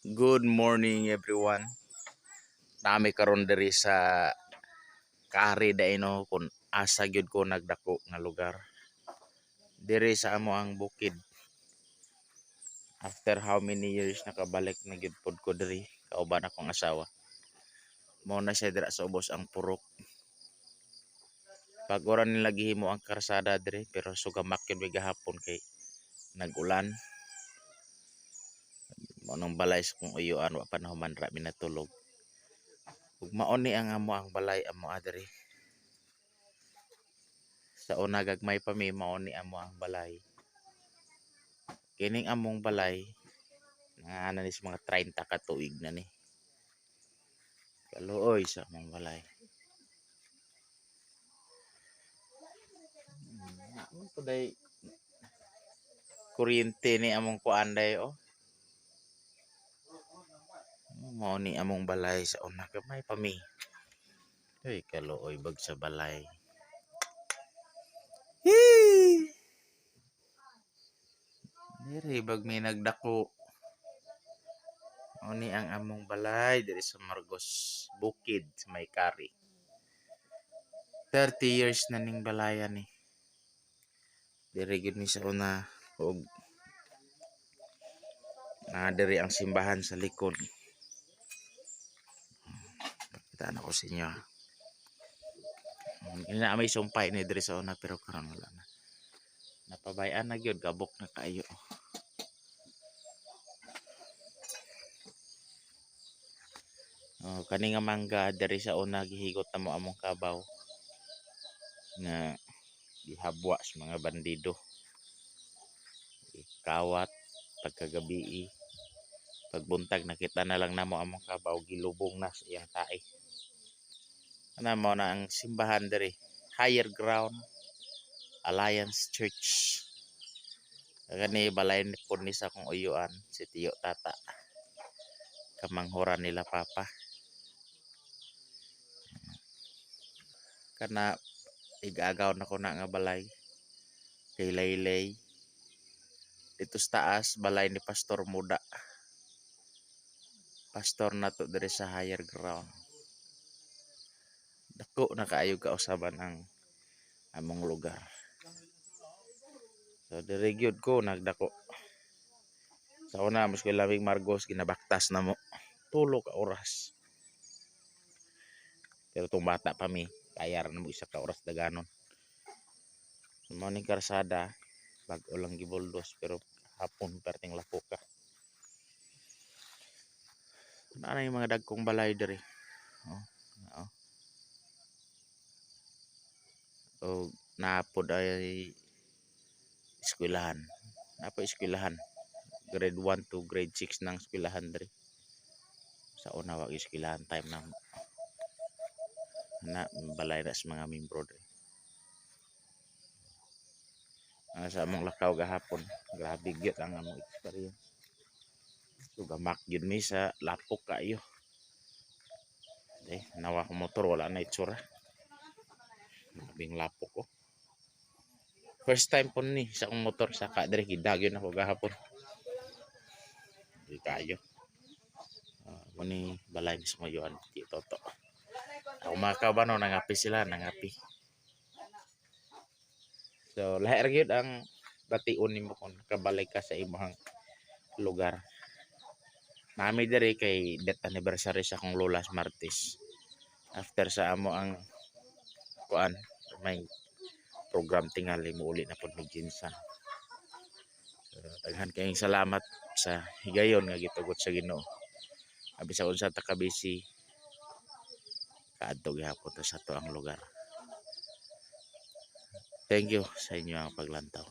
Good morning everyone. Nami karon diri sa Kari Daino kun asa gyud ko nagdako nga lugar. Diri sa amo ang bukid. After how many years nakabalik na gyud pod ko diri kauban akong asawa. Mao na siya dira sa ubos ang purok. Pag oras nila gihimo ang karsada diri pero sugamak gyud may gahapon kay nag-ulan. Mao nang balay sa kong uyuan wa pa nahuman ra minatulog. Ug mao ni ang amo ang balay amo adiri. Sa una gagmay pa mi mao ni amo ang balay. Kining among balay nga na nis mga 30 ka tuig na ni. Kaluoy sa among balay. Ano to day kuryente ni among kuanday oh. Mao ni among balay sa una gamay pa mi. Ay kaluoy bag sa balay. Hee! Diri bag may nagdako. Mao ni ang among balay diri sa Margos Bukid sa May Kari. 30 years na ning balayan ni. Diri gid mi sa una ug diri ang simbahan sa likod. Kita na ko sa inyo. Ina may sumpay ni diri sa una pero karon wala na. Napabayan na gyud gabok na kaayo. Oh, kani nga mangga diri sa una gihigot na mo among kabaw na gihabwa sa mga bandido. Kawat pagkagabi pagbuntag nakita na lang namo among kabaw gilubong na sa iyang tae. Ana mo na ang simbahan diri, Higher Ground Alliance Church. Kani balay po ni sa kong uyuan si Tiyo Tata. Kamanghuran nila papa. Kana igagaw na ko na nga balay kay Laylay. Dito sa taas balay ni Pastor Muda. Pastor na to diri sa Higher Ground. Dako na kaayo kausaban ang among lugar. So diri gyud ko nagdako. Sa una mas koy lamig Margos ginabaktas na mo. 3 ka oras. Pero tong bata pa mi kaya ra mo 1 ka oras daganon. Mo ning karsada bag-o lang gibuldos pero hapon perting lako ka. Ano yung mga dagkong balay diri. Oh. O naapod ay eskwelahan. Napo eskwelahan. Grade 1 to grade 6 ng eskwelahan diri. Sa una wag eskwelahan time na balay na sa mga membro diri. Sa among lakaw gahapon, grabe gyud ang among experience. Sugamak gyud mi sa lapok kaayo. Nawa ko motor wala na itsura. Labing lapok ko. First time po ni sa akong motor saka diri gidagyon ako gahapon. Di kayo. Muni balay ni sumayuan di toto. Ako makaw no nangapi sila nangapi. So lahi gyud ang bation nimo kung kabalik ka sa imong lugar. Nami diri kay death anniversary sa akong lola Martes. After sa amo ang kuan may program tingali mo uli na pod mig ginsan. So, daghan kayong salamat sa higayon nga gitugot sa Ginoo. Abi sa unsa ta kabisi kaadto gyapon ta sa to ang lugar. Thank you sa inyo ang paglantaw.